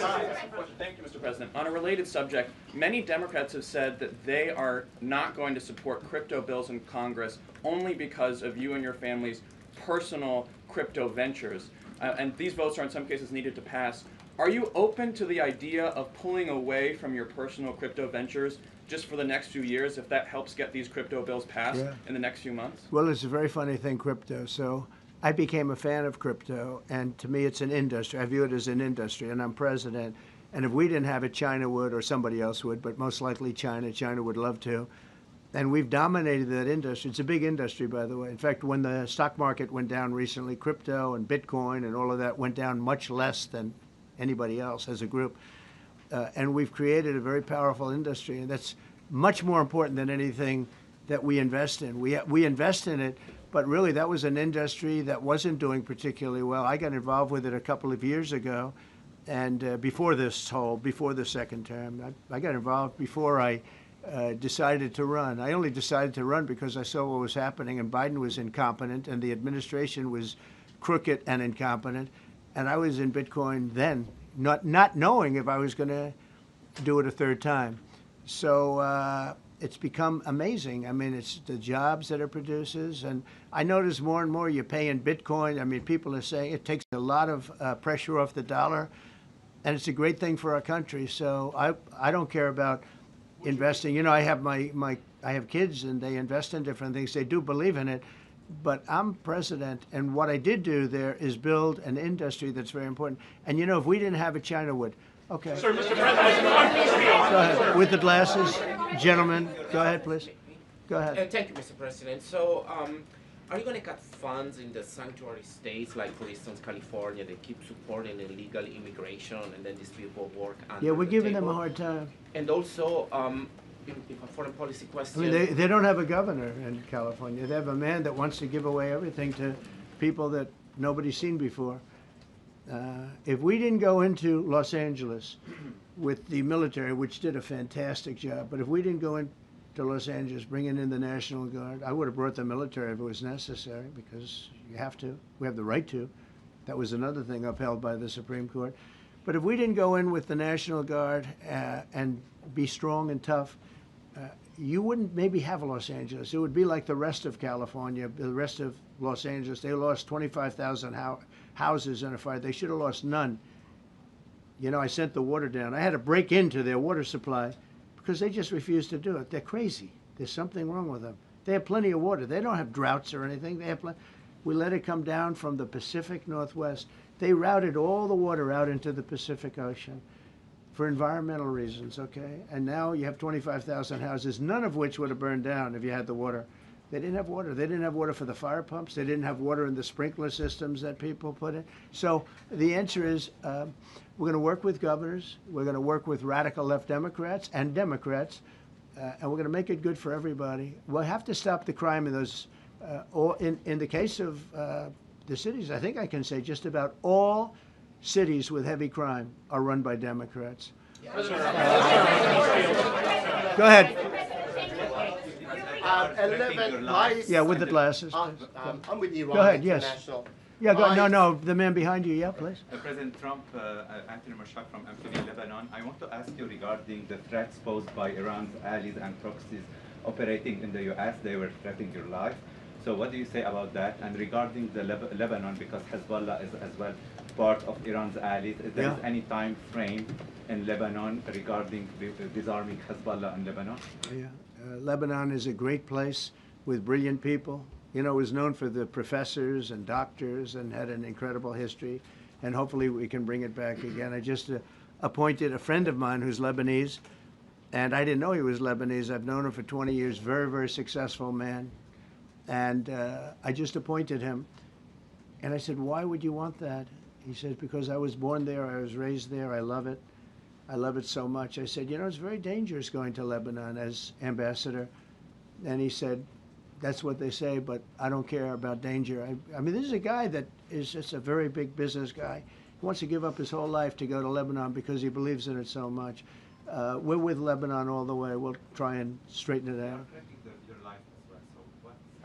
Thank you, Mr. President. On a related subject, many Democrats have said that they are not going to support crypto bills in Congress only because of you and your family's personal crypto ventures. And these votes are in some cases needed to pass. Are you open to the idea of pulling away from your personal crypto ventures just for the next few years if that helps get these crypto bills passed in the next few months? Well, it's a very funny thing, crypto. So I became a fan of crypto, and to me it's an industry. I view it as an industry, and I'm president. And if we didn't have it, China would, or somebody else would, but most likely China. China would love to. And we've dominated that industry. It's a big industry, by the way. In fact, when the stock market went down recently, crypto and Bitcoin and all of that went down much less than anybody else as a group. And we've created a very powerful industry, and that's much more important than anything that we invest in. We invest in it, but really that was an industry that wasn't doing particularly well. I got involved with it a couple of years ago, and before the second term. I got involved before I decided to run. I only decided to run because I saw what was happening, and Biden was incompetent, and the administration was crooked and incompetent, and I was in Bitcoin then, not knowing if I was going to do it a third time. So it's become amazing. I mean, it's the jobs that it produces, and I notice more and more you pay in Bitcoin. I mean, people are saying it takes a lot of pressure off the dollar, and it's a great thing for our country. So I don't care about investing. You know, I have kids, and they invest in different things. They do believe in it. But I'm president, and what I did do there is build an industry that's very important. And you know, if we didn't have it, China would. Okay. Sir, Mr. President, go ahead. With the glasses, gentlemen. Go ahead, please. Go ahead. Thank you, Mr. President. So, are you going to cut funds in the sanctuary states, like for instance California? They keep supporting illegal immigration, and then these people work under Yeah, we're the giving them table. a hard time. And also, in a foreign policy I question. mean, they don't have a governor in California. They have a man that wants to give away everything to people that nobody's seen before. If we didn't go into Los Angeles with the military, which did a fantastic job, but if we didn't go into Los Angeles bringing in the National Guard, I would have brought the military if it was necessary, because you have to. We have the right to. That was another thing upheld by the Supreme Court. But if we didn't go in with the National Guard and be strong and tough, you wouldn't maybe have Los Angeles. It would be like the rest of California, the rest of Los Angeles. They lost 25,000 houses in a fire. They should have lost none. You know, I sent the water down. I had to break into their water supply because they just refused to do it. They're crazy. There's something wrong with them. They have plenty of water. They don't have droughts or anything. They have we let it come down from the Pacific Northwest. They routed all the water out into the Pacific Ocean for environmental reasons, okay? And now you have 25,000 houses, none of which would have burned down if you had the water. They didn't have water. They didn't have water for the fire pumps. They didn't have water in the sprinkler systems that people put in. So the answer is we're going to work with governors. We're going to work with radical left Democrats and Democrats, and we're going to make it good for everybody. We'll have to stop the crime in those, in the case of the cities, I think I can say just about all cities with heavy crime are run by Democrats. Go ahead. Yeah, with the glasses. I'm with Iran Go ahead, yes. International. Yeah, no, the man behind you, yeah, please. President Trump, Anthony Mashak from Amphibia, Lebanon. I want to ask you regarding the threats posed by Iran's allies and proxies operating in the U.S. They were threatening your life. So what do you say about that? And regarding the Lebanon, because Hezbollah is as well part of Iran's allies, is there any time frame in Lebanon regarding disarming Hezbollah in Lebanon? Yeah, Lebanon is a great place with brilliant people. You know, it was known for the professors and doctors and had an incredible history. And hopefully we can bring it back again. I just appointed a friend of mine who's Lebanese, and I didn't know he was Lebanese. I've known him for 20 years, very, very successful man. And I just appointed him. And I said, why would you want that? He said, because I was born there, I was raised there, I love it. I love it so much. I said, you know, it's very dangerous going to Lebanon as ambassador. And he said, that's what they say, but I don't care about danger. I mean, this is a guy that is just a very big business guy. He wants to give up his whole life to go to Lebanon because he believes in it so much. We're with Lebanon all the way. We'll try and straighten it out.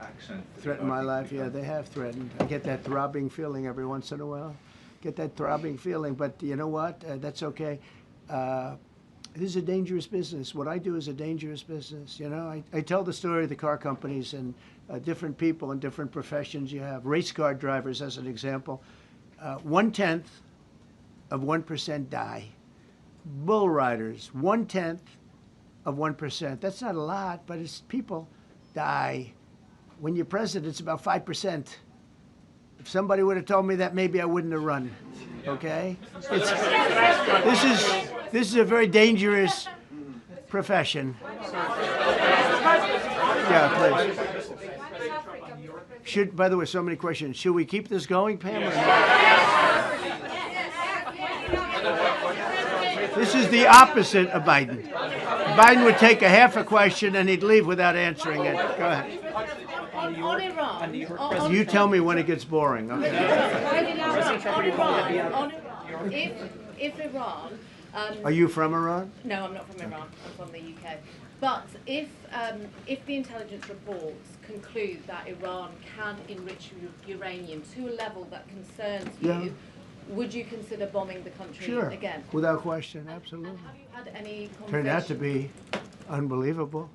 Action. Threaten my life? Yeah, they have threatened. I get that throbbing feeling every once in a while. Get that throbbing feeling, but you know what? That's okay. This is a dangerous business. What I do is a dangerous business. You know, I tell the story of the car companies and different people and different professions you have. Race car drivers, as an example. 1/10 of 1% die. Bull riders, 1/10 of 1%. That's not a lot, but it's people die. When you're president, it's about 5%. If somebody would have told me that, maybe I wouldn't have run. Okay? This is a very dangerous profession. Yeah, please. By the way, so many questions. Should we keep this going, Pam? Or not? This is the opposite of Biden. Biden would take a half a question and he'd leave without answering it. Go ahead. On Iran. You tell me when it gets boring, okay? If Iran. Are you from Iran? No, I'm not from Iran. I'm from the UK. But if the intelligence reports conclude that Iran can enrich uranium to a level that concerns you, would you consider bombing the country again? Without question, absolutely. Have you had any conversations? Turned out to be unbelievable.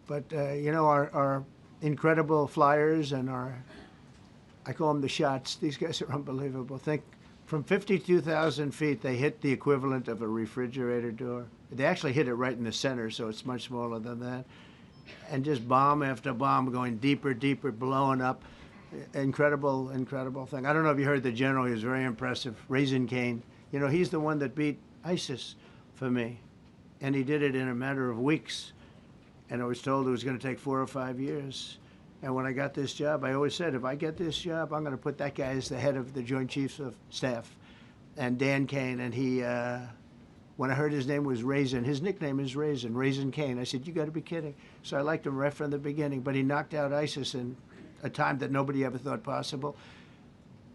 But, you know, our incredible flyers and I call them the shots, these guys are unbelievable. Think, from 52,000 feet, they hit the equivalent of a refrigerator door. They actually hit it right in the center, so it's much smaller than that. And just bomb after bomb going deeper, deeper, blowing up. Incredible, incredible thing. I don't know if you heard the general, he was very impressive. Raisin Cane. You know, he's the one that beat ISIS for me. And he did it in a matter of weeks. And I was told it was going to take 4 or 5 years. And when I got this job, I always said, if I get this job, I'm going to put that guy as the head of the Joint Chiefs of Staff. And Dan Kane, and he, when I heard his name was Raisin, his nickname is Raisin Cane. I said, you got to be kidding. So I liked him right from the beginning. But he knocked out ISIS in a time that nobody ever thought possible.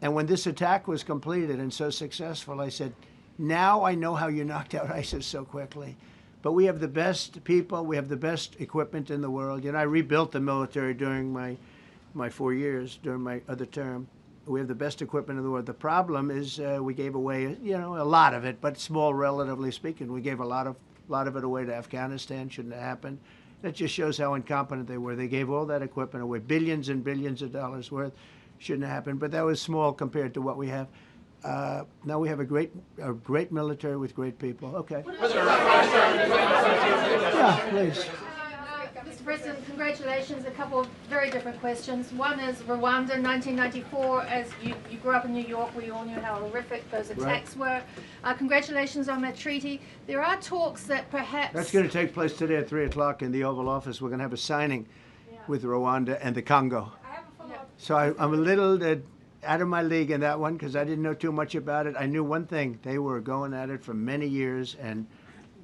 And when this attack was completed and so successful, I said, now I know how you knocked out ISIS so quickly. But we have the best people, we have the best equipment in the world. You know, I rebuilt the military during my 4 years, during my other term. We have the best equipment in the world. The problem is we gave away, you know, a lot of it, but small relatively speaking. We gave a lot of it away to Afghanistan. Shouldn't have happened. That just shows how incompetent they were. They gave all that equipment away, billions and billions of dollars worth. Shouldn't have happened, but that was small compared to what we have. Now we have a great military with great people. Okay. Yeah, please. Mr. President, congratulations. A couple of very different questions. One is Rwanda, 1994. As you grew up in New York, we all knew how horrific those attacks were. Congratulations on that treaty. There are talks that perhaps... That's going to take place today at 3 o'clock in the Oval Office. We're going to have a signing with Rwanda and the Congo. So I'm a little... out of my league in that one because I didn't know too much about it. I knew one thing. They were going at it for many years and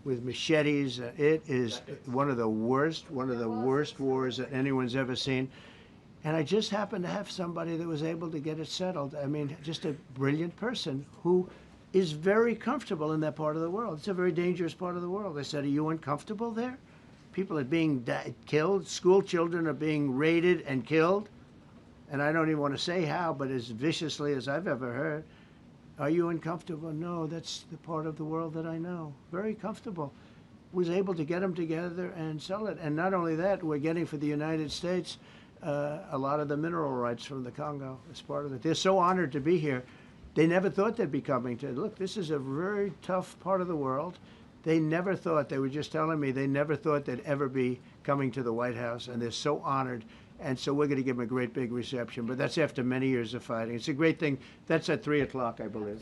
with machetes. It is one of the worst wars that anyone's ever seen. And I just happened to have somebody that was able to get it settled. I mean, just a brilliant person who is very comfortable in that part of the world. It's a very dangerous part of the world. I said, are you uncomfortable there? People are being killed. School children are being raided and killed. And I don't even want to say how, but as viciously as I've ever heard. Are you uncomfortable? No, that's the part of the world that I know. Very comfortable. Was able to get them together and sell it. And not only that, we're getting for the United States a lot of the mineral rights from the Congo as part of it. They're so honored to be here. They never thought they'd be coming to. Look, this is a very tough part of the world. They never thought, they were just telling me, they never thought they'd ever be coming to the White House. And they're so honored. And so we're going to give them a great big reception. But that's after many years of fighting. It's a great thing. That's at 3 o'clock, I believe.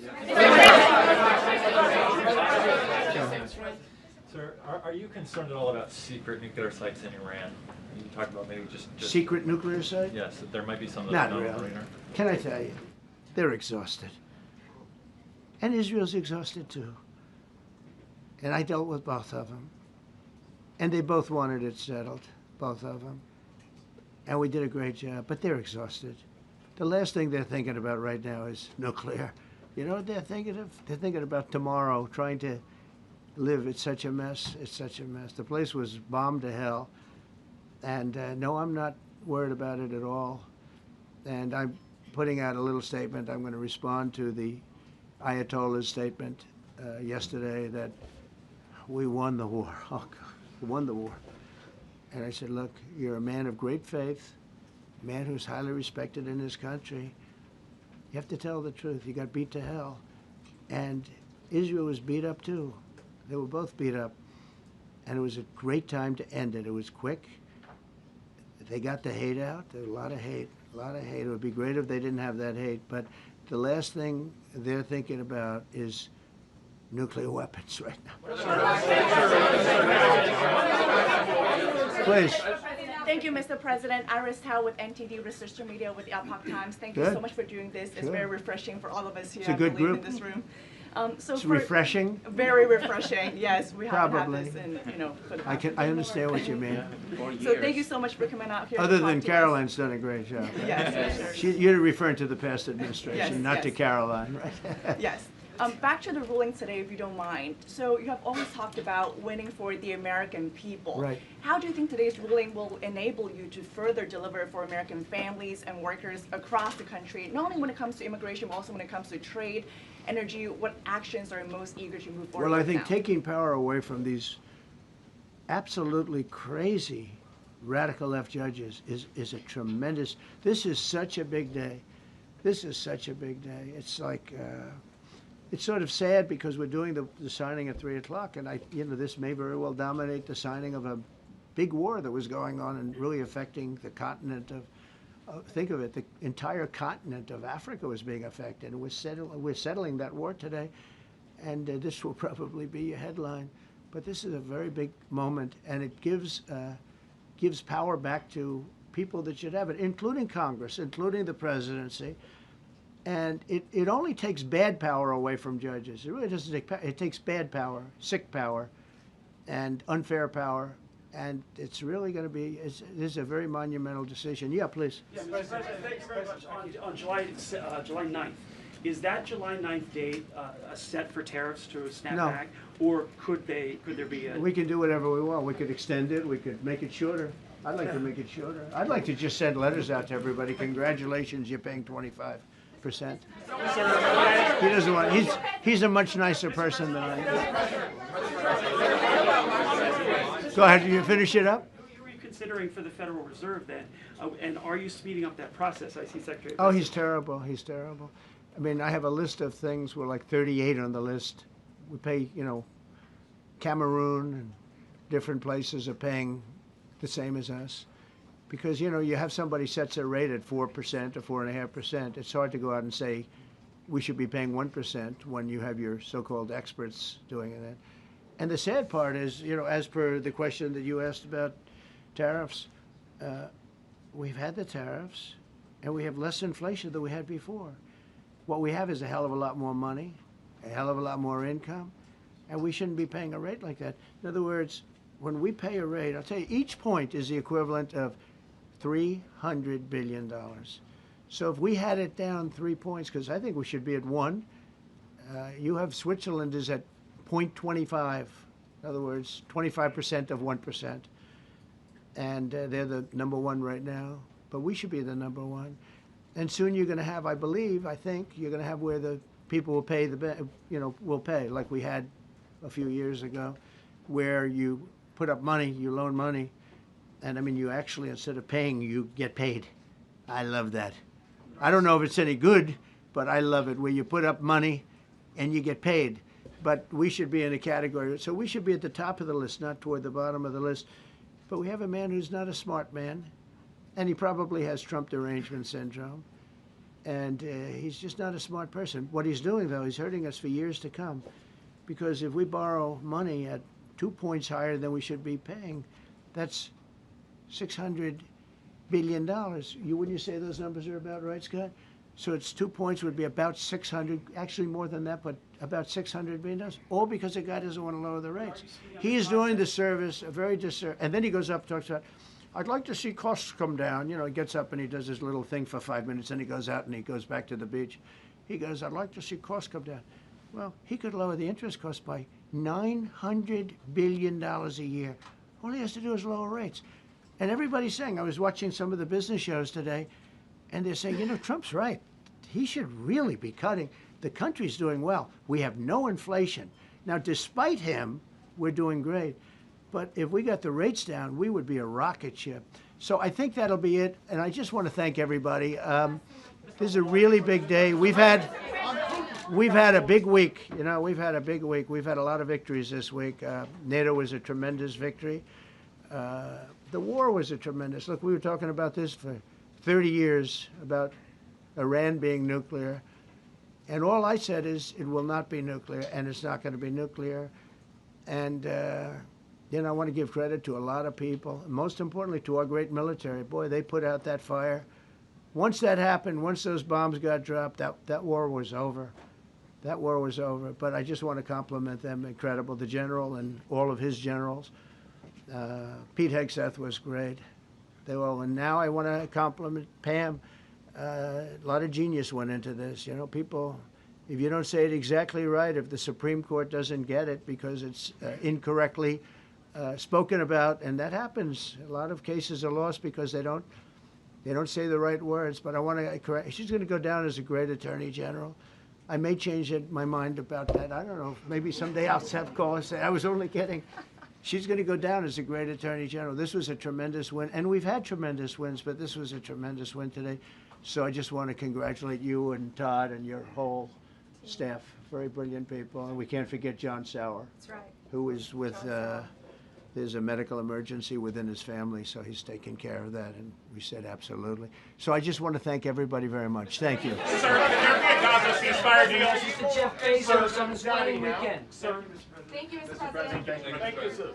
Sir, are you concerned at all about secret nuclear sites in Iran? You talked about maybe just secret nuclear site? Yes, that there might be some of Not those. really. Can I tell you? They're exhausted. And Israel's exhausted too. And I dealt with both of them. And they both wanted it settled, both of them. And we did a great job, but they're exhausted. The last thing they're thinking about right now is nuclear. You know what they're thinking of? They're thinking about tomorrow, trying to live. It's such a mess. It's such a mess. The place was bombed to hell. And no, I'm not worried about it at all. And I'm putting out a little statement. I'm going to respond to the Ayatollah's statement yesterday that we won the war. Oh, God, we won the war. And I said, look, you're a man of great faith, a man who's highly respected in his country. You have to tell the truth. You got beat to hell. And Israel was beat up too. They were both beat up. And it was a great time to end it. It was quick. They got the hate out. There was a lot of hate, a lot of hate. It would be great if they didn't have that hate. But the last thing they're thinking about is nuclear weapons right now. Please. Thank you, Mr. President. Iris Tao with NTD Research Media with the Epoch Times. Thank you Good. so much for doing this. It's Sure. very refreshing for all of us here, It's a I good believe, group. in this room. It's refreshing? Very refreshing, yes. We haven't Probably. had this in, for the I past I understand what you mean. So thank you so much for coming out here. Other to talk than to us. Caroline's done a great job. Yes. You're referring to the past administration, Yes, not to yes. Caroline, right? Yes. Back to the ruling today, if you don't mind. So you have always talked about winning for the American people. Right. How do you think today's ruling will enable you to further deliver for American families and workers across the country, not only when it comes to immigration, but also when it comes to trade, energy? What actions are you most eager to move forward Well, I with think now? taking power away from these absolutely crazy radical left judges is a tremendous, this is such a big day. This is such a big day. It's like, it's sort of sad because we're doing the signing at 3 o'clock, and this may very well dominate the signing of a big war that was going on and really affecting the continent of, think of it, the entire continent of Africa was being affected, and we're settling that war today, and this will probably be a headline. But this is a very big moment, and it gives power back to people that should have it, including Congress, including the presidency. And it only takes bad power away from judges. It really doesn't take power. It takes bad power, sick power, and unfair power. And it's really going to be, this is a very monumental decision. Yeah, please. Yes, President, thank you very much. On July 9th, is that July 9th date set for tariffs to snap No. back? Or could there be a... We can do whatever we want. We could extend it. We could make it shorter. I'd like to make it shorter. I'd like to just send letters out to everybody. Congratulations, you're paying 25%. He doesn't want. He's a much nicer person than I am. Go ahead. You finish it up. Were you considering for the Federal Reserve then? And are you speeding up that process? I see Secretary. Oh, he's terrible. He's terrible. I mean, I have a list of things. We're like 38 on the list. We pay, Cameroon and different places are paying the same as us. Because, you have somebody sets a rate at 4% or 4.5%. It's hard to go out and say we should be paying 1% when you have your so-called experts doing it. And the sad part is, as per the question that you asked about tariffs, we've had the tariffs and we have less inflation than we had before. What we have is a hell of a lot more money, a hell of a lot more income, and we shouldn't be paying a rate like that. In other words, when we pay a rate, I'll tell you, each point is the equivalent of $300 billion. So if we had it down 3 points, because I think we should be at 1, you have Switzerland is at 0.25. In other words, 25% of 1%. And they're the number 1 right now. But we should be the number 1. And soon you're going to have, I think, you're going to have where the people will pay will pay, like we had a few years ago, where you put up money, you loan money, and I mean, you actually, instead of paying, you get paid. I love that. I don't know if it's any good, but I love it, where you put up money and you get paid. But we should be in a category, so we should be at the top of the list, not toward the bottom of the list. But we have a man who's not a smart man, and he probably has Trump derangement syndrome. And he's just not a smart person. What he's doing, though, he's hurting us for years to come. Because if we borrow money at 2 points higher than we should be paying, that's $600 billion. Wouldn't you say those numbers are about right, Scott? So it's 2 points would be about 600, actually more than that, but about $600 billion, all because the guy doesn't want to lower the rates. He is doing the service, a very disservice. And then he goes up and talks about, I'd like to see costs come down. He gets up and he does his little thing for 5 minutes, and he goes out and he goes back to the beach. He goes, I'd like to see costs come down. Well, he could lower the interest cost by $900 billion a year. All he has to do is lower rates. And everybody's saying, I was watching some of the business shows today, and they're saying, Trump's right. He should really be cutting. The country's doing well. We have no inflation. Now, despite him, we're doing great. But if we got the rates down, we would be a rocket ship. So I think that'll be it. And I just want to thank everybody. This is a really big day. We've had a big week. We've had a big week. We've had a lot of victories this week. NATO was a tremendous victory. The war was a tremendous. Look, we were talking about this for 30 years, about Iran being nuclear. And all I said is it will not be nuclear, and it's not going to be nuclear. And You know, I want to give credit to a lot of people, and most importantly to our great military. Boy, they put out that fire. Once that happened, once those bombs got dropped, that war was over. That war was over. But I just want to compliment them. Incredible. The general and all of his generals. Pete Hegseth was great. They all. And now I want to compliment Pam. A lot of genius went into this. You know, people, if you don't say it exactly right, if the Supreme Court doesn't get it because it's incorrectly spoken about, and that happens. A lot of cases are lost because they don't say the right words. But I want to correct. She's going to go down as a great attorney general. I may change my mind about that. I don't know. Maybe someday I'll have to call and say I was only kidding. She's going to go down as a great attorney general. This was a tremendous win, and we've had tremendous wins, but this was a tremendous win today. So I just want to congratulate you and Todd and your whole staff. Very brilliant people, and we can't forget John Sauer. That's right. Who is with. There's a medical emergency within his family, so he's taking care of that, and we said absolutely. So I just want to thank everybody very much. Thank you. Sir, can there be a Gaza ceasefire deal? This is Jeff Bezos on his wedding weekend. Sir, Thank you, Mr. President. Thank you, sir.